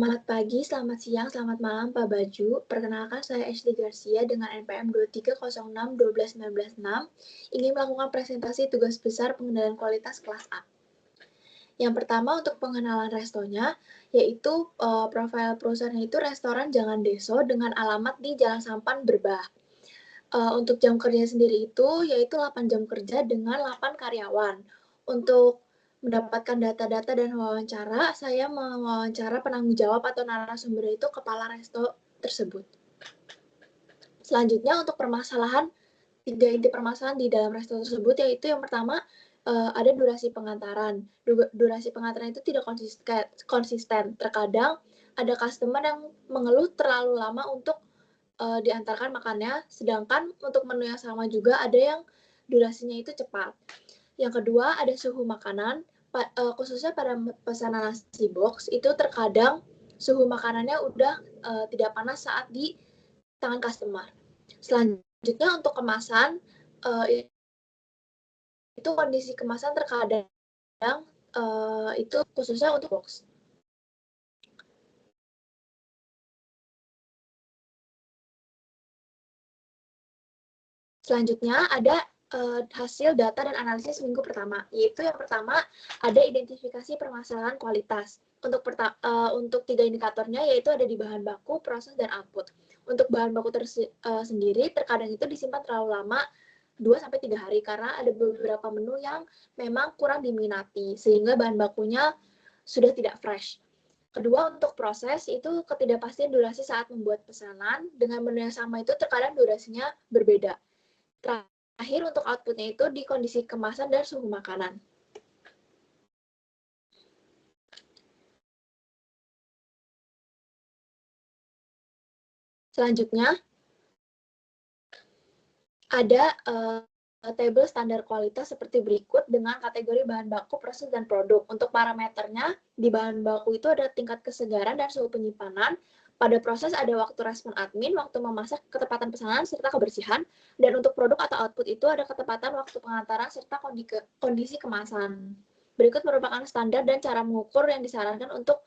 Selamat pagi, selamat siang, selamat malam Pak Baju. Perkenalkan saya Ashley Garcia dengan NPM 2306 ingin melakukan presentasi tugas besar pengendalian kualitas kelas A. Yang pertama untuk pengenalan restonya, yaitu profil perusahaannya itu restoran Jangan Deso dengan alamat di Jalan Sampan Berbah. Untuk jam kerja sendiri itu yaitu 8 jam kerja dengan 8 karyawan. Untuk mendapatkan data-data dan wawancara, saya mewawancara penanggung jawab atau narasumber itu kepala resto tersebut. Selanjutnya untuk permasalahan, 3 inti permasalahan di dalam resto tersebut yaitu yang pertama ada durasi pengantaran. Durasi pengantaran itu tidak konsisten. Terkadang ada customer yang mengeluh terlalu lama untuk diantarkan makannya, sedangkan untuk menu yang sama juga ada yang durasinya itu cepat. Yang kedua ada suhu makanan, khususnya pada pesanan nasi box itu terkadang suhu makanannya udah tidak panas saat di tangan customer. Selanjutnya untuk kemasan, itu kondisi kemasan terkadang itu khususnya untuk box. Selanjutnya ada hasil data dan analisis minggu pertama, yaitu yang pertama ada identifikasi permasalahan kualitas. Untuk 3 indikatornya yaitu ada di bahan baku, proses, dan output. Untuk bahan baku sendiri terkadang itu disimpan terlalu lama 2-3 hari karena ada beberapa menu yang memang kurang diminati sehingga bahan bakunya sudah tidak fresh. Kedua, untuk proses itu ketidakpastian durasi saat membuat pesanan dengan menu yang sama itu terkadang durasinya berbeda. Terakhir untuk outputnya itu di kondisi kemasan dan suhu makanan. Selanjutnya ada table standar kualitas seperti berikut dengan kategori bahan baku, proses, dan produk. Untuk parameternya di bahan baku itu ada tingkat kesegaran dan suhu penyimpanan. Pada proses ada waktu respon admin, waktu memasak, ketepatan pesanan, serta kebersihan. Dan untuk produk atau output itu ada ketepatan waktu pengantaran serta kondisi kemasan. Berikut merupakan standar dan cara mengukur yang disarankan untuk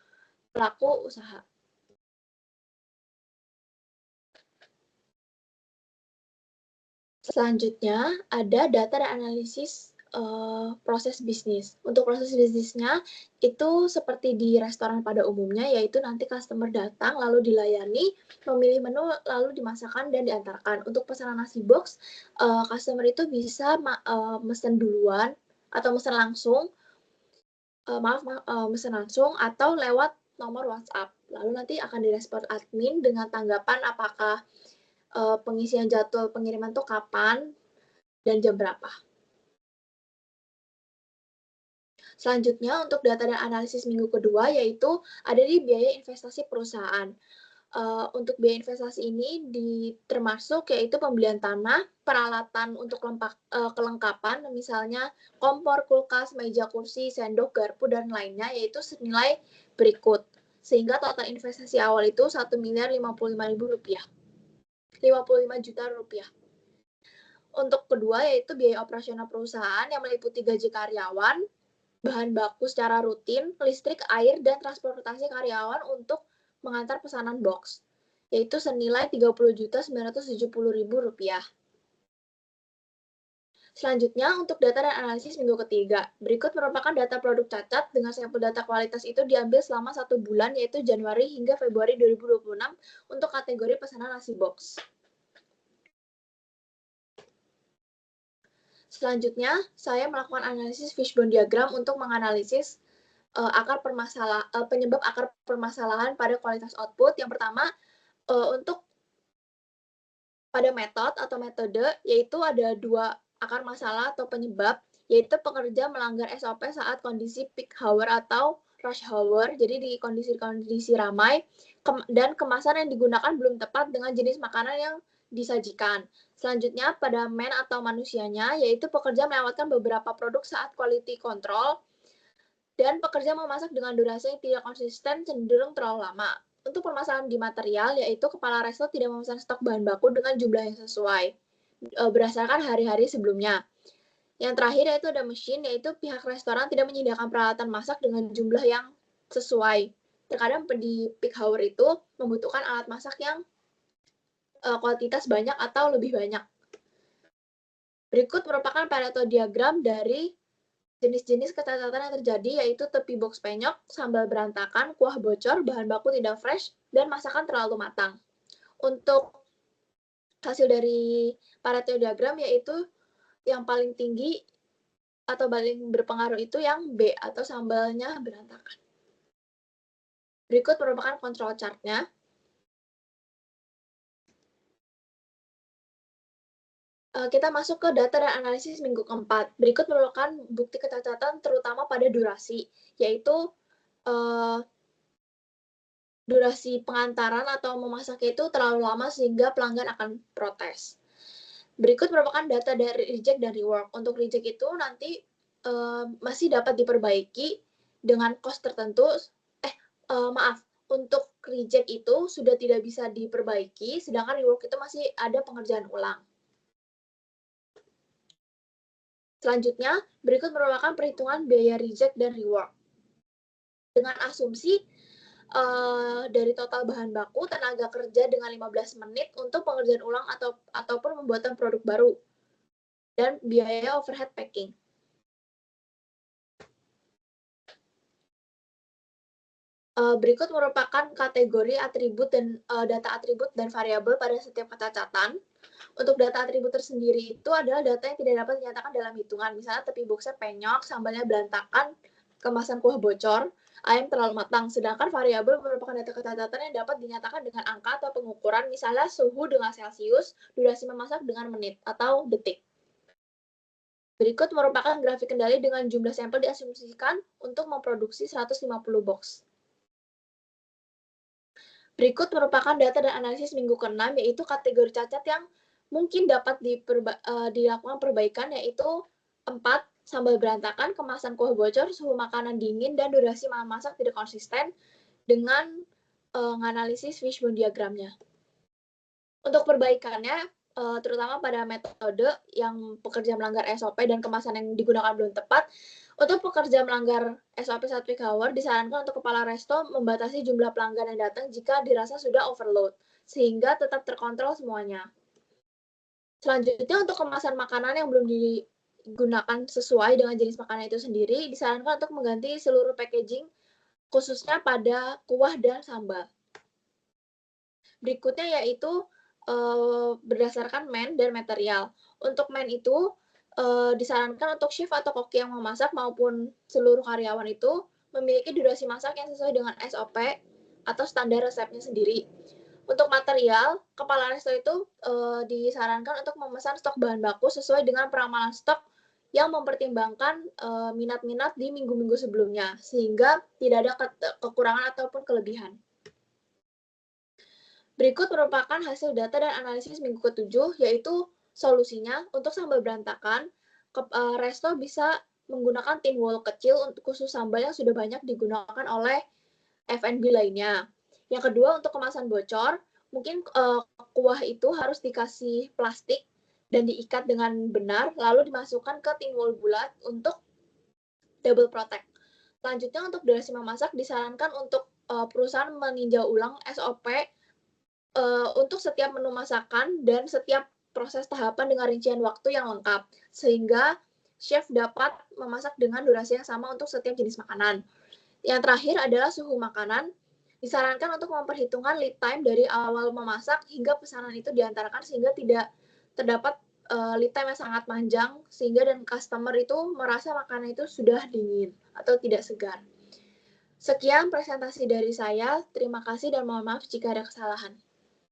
pelaku usaha. Selanjutnya ada data dan analisis proses bisnis. Untuk proses bisnisnya itu seperti di restoran pada umumnya, yaitu nanti customer datang lalu dilayani, memilih menu lalu dimasakkan dan diantarkan. Untuk pesanan nasi box, customer itu bisa mesen duluan atau mesen langsung, mesen langsung atau lewat nomor WhatsApp. Lalu nanti akan direspon admin dengan tanggapan apakah pengisian jadwal pengiriman itu kapan dan jam berapa. Selanjutnya untuk data dan analisis minggu kedua yaitu ada di biaya investasi perusahaan. Untuk biaya investasi ini termasuk yaitu pembelian tanah, peralatan untuk kelengkapan, misalnya kompor, kulkas, meja kursi, sendok, garpu, dan lainnya, yaitu senilai berikut. Sehingga total investasi awal itu Rp1.055.000. 55 juta rupiah. Untuk kedua yaitu biaya operasional perusahaan yang meliputi gaji karyawan, bahan baku secara rutin, listrik, air, dan transportasi karyawan untuk mengantar pesanan box, yaitu senilai Rp30.970.000. Selanjutnya, untuk data dan analisis minggu ketiga. Berikut merupakan data produk cacat dengan sampel data kualitas itu diambil selama 1 bulan, yaitu Januari hingga Februari 2026 untuk kategori pesanan nasi box. Selanjutnya, saya melakukan analisis fishbone diagram untuk menganalisis penyebab akar permasalahan pada kualitas output. Yang pertama, untuk pada metode, yaitu ada 2 akar masalah atau penyebab, yaitu pekerja melanggar SOP saat kondisi peak hour atau rush hour, jadi di kondisi ramai, dan kemasan yang digunakan belum tepat dengan jenis makanan yang disajikan. Selanjutnya, pada atau manusianya, yaitu pekerja melewatkan beberapa produk saat quality control, dan pekerja memasak dengan durasi yang tidak konsisten cenderung terlalu lama. Untuk permasalahan di material, yaitu kepala resto tidak memesan stok bahan baku dengan jumlah yang sesuai, berdasarkan hari-hari sebelumnya. Yang terakhir yaitu ada mesin, yaitu pihak restoran tidak menyediakan peralatan masak dengan jumlah yang sesuai. terkadang di peak hour itu membutuhkan alat masak yang kuantitas banyak atau lebih banyak. Berikut merupakan Pareto diagram dari jenis-jenis kecacatan yang terjadi, yaitu tepi box penyok, sambal berantakan, kuah bocor, bahan baku tidak fresh, dan masakan terlalu matang. Untuk hasil dari Pareto diagram yaitu yang paling tinggi atau paling berpengaruh itu yang B atau sambalnya berantakan. Berikut merupakan control chart-nya. Kita masuk ke data dan analisis minggu keempat. Berikut merupakan bukti kecacatan terutama pada durasi, yaitu durasi pengantaran atau memasaknya itu terlalu lama sehingga pelanggan akan protes. Berikut merupakan data dari reject dan rework. Untuk reject itu nanti masih dapat diperbaiki dengan cost tertentu. Untuk reject itu sudah tidak bisa diperbaiki, sedangkan rework itu masih ada pengerjaan ulang. Selanjutnya, berikut merupakan perhitungan biaya reject dan rework. Dengan asumsi dari total bahan baku, tenaga kerja dengan 15 menit untuk pengerjaan ulang ataupun pembuatan produk baru, dan biaya overhead packing. Berikut merupakan kategori atribut dan data atribut dan variabel pada setiap kecacatan. Untuk data atribut tersendiri itu adalah data yang tidak dapat dinyatakan dalam hitungan. Misalnya tepi boxnya penyok, sambalnya berantakan, kemasan kuah bocor, ayam terlalu matang. Sedangkan variabel merupakan data kecacatan yang dapat dinyatakan dengan angka atau pengukuran, misalnya suhu dengan Celcius, durasi memasak dengan menit atau detik. Berikut merupakan grafik kendali dengan jumlah sampel diasumsikan untuk memproduksi 150 box. Berikut merupakan data dan analisis minggu ke-6, yaitu kategori cacat yang mungkin dapat dilakukan perbaikan, yaitu 4, sambal berantakan, kemasan kuah bocor, suhu makanan dingin, dan durasi memasak tidak konsisten dengan menganalisis fishbone diagramnya. Untuk perbaikannya, terutama pada metode yang pekerja melanggar SOP dan kemasan yang digunakan belum tepat, untuk pekerja melanggar SOP 1 peak hour, disarankan untuk kepala resto membatasi jumlah pelanggan yang datang jika dirasa sudah overload, sehingga tetap terkontrol semuanya. Selanjutnya, untuk kemasan makanan yang belum digunakan sesuai dengan jenis makanan itu sendiri, disarankan untuk mengganti seluruh packaging, khususnya pada kuah dan sambal. Berikutnya yaitu berdasarkan man dan material. Untuk man itu, disarankan untuk chef atau koki yang memasak maupun seluruh karyawan itu memiliki durasi masak yang sesuai dengan SOP atau standar resepnya sendiri. Untuk material, kepala resto itu disarankan untuk memesan stok bahan baku sesuai dengan peramalan stok yang mempertimbangkan minat-minat di minggu-minggu sebelumnya, sehingga tidak ada kekurangan ataupun kelebihan. Berikut merupakan hasil data dan analisis minggu ke-7, yaitu solusinya untuk sambal berantakan, resto bisa menggunakan tin wall kecil untuk khusus sambal yang sudah banyak digunakan oleh F&B lainnya. Yang kedua, untuk kemasan bocor, mungkin kuah itu harus dikasih plastik dan diikat dengan benar, lalu dimasukkan ke tin wall bulat untuk double protect. Selanjutnya, untuk durasi memasak, disarankan untuk perusahaan meninjau ulang SOP untuk setiap menu masakan dan setiap proses tahapan dengan rincian waktu yang lengkap, sehingga chef dapat memasak dengan durasi yang sama untuk setiap jenis makanan. Yang terakhir adalah suhu makanan. Disarankan untuk memperhitungkan lead time dari awal memasak hingga pesanan itu diantarkan, sehingga tidak terdapat lead time yang sangat panjang, sehingga dan customer itu merasa makanan itu sudah dingin atau tidak segar. Sekian presentasi dari saya. Terima kasih dan mohon maaf jika ada kesalahan.